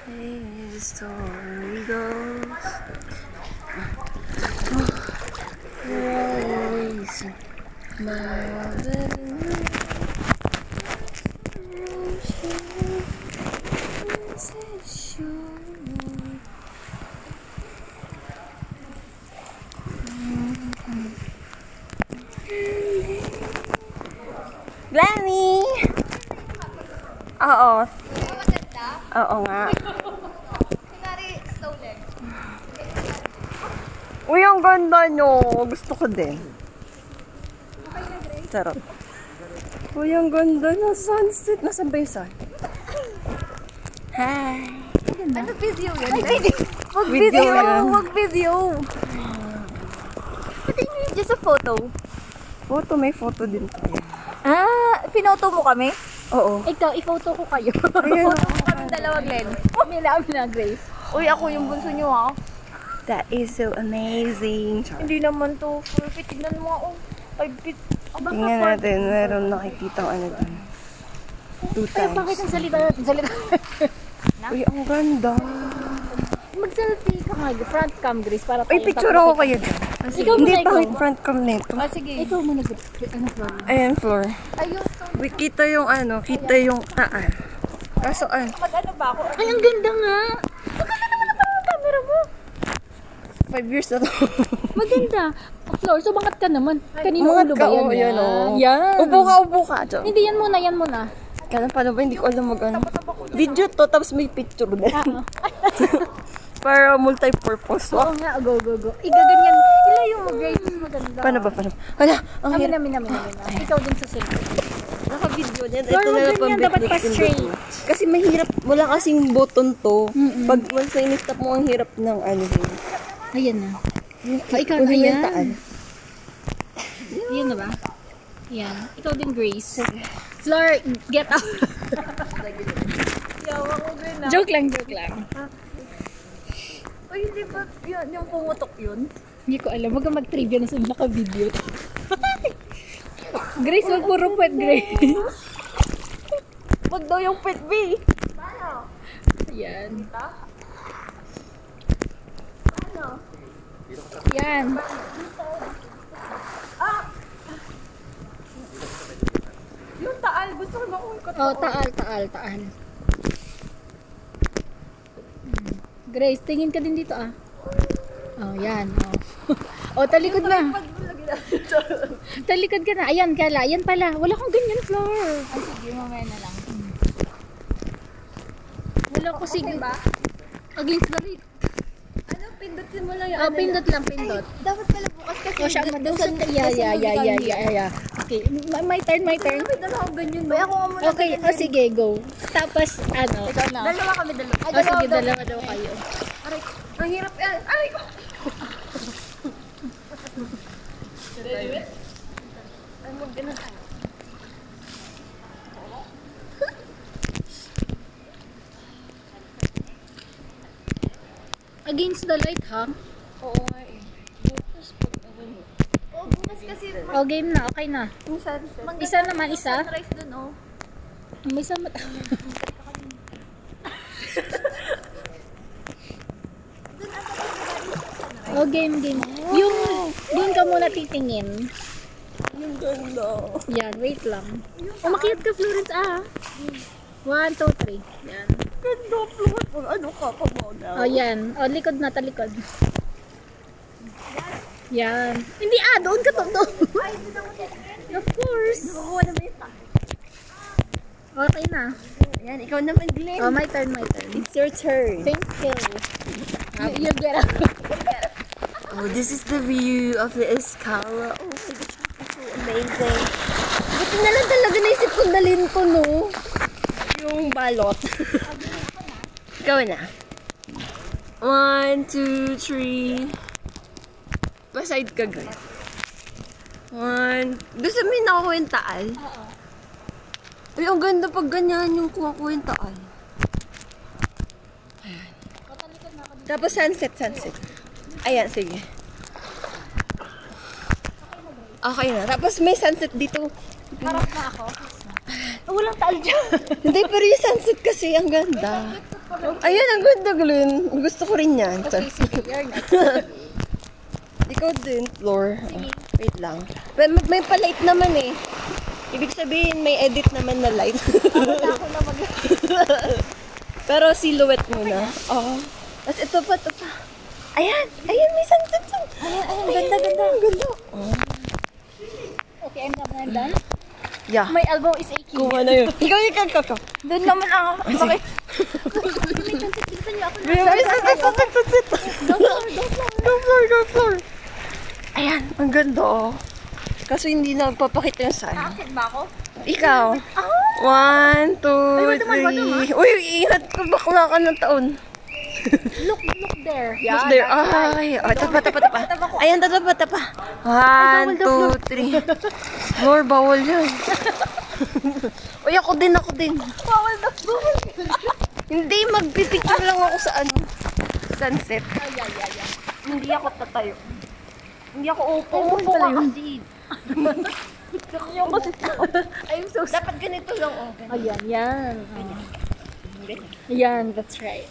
Hey, the story goes. Always Glenny! Oo. Oo nga. Uy, ang ganda nyo. Gusto ko din. Charot. Uy, ang ganda ng sunset. Nasaan ba yung sun? Hi! Ano video yan? Wag video yan. Wag video. Pati nyo just a photo. Photo, may photo din tayo. Pinoto mo kami? Oo. Ikaw, i-photo ko kayo. Ayun. Photo ko kami dalawa, Glenn. Amina, Grace. Uy, ako yung bunso nyo, ha? That is so amazing. Charot. Hindi naman to full fit. Tignan mo ako. 5 feet. Tingnan natin, meron nakikita ano dun. 2 Ay, times. bakit ang salita natin? Uy, ang ganda. Mag-selfie ka nga. Front cam, Grace. Para Uy, picture ako kayo dyan. Ikaw Hindi, muna, pangit ikaw. front cam nito. Sige. Ikaw muna, ano, floor? Ayan, floor. Ayun. Uy, kita yung ano, kita yung taal. Kaso ano, Pag ano ba ako? Ay, ang ganda nga. Ang ganda naman ang camera mo. 5 years na to. Maganda. Floor, sumangat ka naman. Kanino Umangat ulo ka, ba yan? oh, yan, oh. Yan. Upo ka dyan. Hindi, yan muna. Kaya paano ba, hindi ko alam mag-ano. Video to, tapos may picture din. Para multi-purpose. Oo nga, go. Igaganyan. Ilayo mo, Grace. Maganda. Paano ba? Hala, ang hirap. Amin. Ikaw din sa silver. Naka-video niyan. Floor, Ito na lang ganyan, dapat pa straight. Kasi mahirap, wala kasing button to. Pag once na in-stop mo, ang hirap ng ano. Ayan na. Ikaw, Ano yung ayan. taal? Yan na ba? Yan. Ikaw din, Grace. Floor, get out. Yawa ko din na. Joke lang. Uy, hindi ba yun, yung pumutok yun? Hindi ko alam. Huwag kang mag-trivia na sa naka-video. Grace, wag puro pet, Grace. Wag daw yung pet B. Ayan. Yan. Yung taal, gusto ko makukot. Oh, taal. Grace, tingin ka din dito, ah. Oh, yan. Oh, talikod na. Talikod ka na. Ayan, kala. Ayan pala. Wala kang ganyan, Floor. Ay, sige, mamaya na lang. Wala ko sige. Against the light. Ano, pindutin mo lang yung Oh, pindot lang. Dapat pala bukas kasi. Oh, siya, madusot. Yeah. Okay, my turn. May dalawang ganyan. Bay, ako nga muna. Okay, oh, sige, go. Tapos, ano? Ikaw na. Dalawa kami, dalawa. Oh, sige, dalawa daw kayo. Aray, ang hirap yan. Aray ko. Ay, mag-ganun tayo. Against the light, ha? Oo nga eh. Bukas pag ano. Oh, bukas kasi Oh, game na. Okay na. Yung sunset. Isa naman, isa. sunrise dun, oh. May sama. Oh, game. Yung, doon ka muna titingin. Yung ganda. Yan, wait lang. Umakyat ka, Florence, 1, 2, 3. Yan. Ganda, Flor. Pag ano ka pa muna. Oh, yan. Oh, likod na, talikod. Yan. Hindi, doon ka to. Of course. Nakakuha na ba yung taal? Okay na. Ayan, ikaw naman, Glenn. Oh, my turn. It's your turn. Thank you. You get up. Oh, this is the view of the Escala. Oh my gosh, so amazing. Buti na lang talaga naisip kong dalhin ko, no? Yung balot. Ikaw na. 1, 2, 3. Paside ka, girl. 1. Gusto mo yung nakakuha yung taal? Oo. Uy, ang ganda pag ganyan yung kuha-kuha yung taal. Ayan. Tapos sunset. Ayan, sige. Okay na. Tapos may sunset dito. Harap na ako. Walang taal dyan. Hindi, pero yung sunset kasi, ang ganda. Ayan, ang ganda, Glenn. Gusto ko rin yan. Okay, sige. You're next. Ikaw din, Floor. Wait lang. May pa-light naman eh. Ibig sabihin, may edit naman na light. Wala ako na mag... Pero silhouette muna. Oo. Tapos ito pa. Ayan, may sunset. Ayan, ganda. Ang ganda. Okay, I'm done. Yeah. My elbow is aching. Kuha na yun. Ikaw. Doon naman ako. Bakit? May sunset. Go floor. Ayan, ang ganda oh. Kaso hindi na papakita yung sign. Nakakit ba ako? Ikaw. 1, 2, 3. Uy, ingat ka, bakla ka ng taon. Look there. What's there? Ay, tapa. Ayan, tapa. 1, 2, 3. Lord, bawal yan. Uy, ako din. Bawal na. Hindi, magpipicture lang ako sa sunset. Ay. Hindi ako tatayo. Hindi ako upo. Upo ka kasi. I'm so sorry. Dapat ganito lang, oh. Ayan. Ayan, that's right.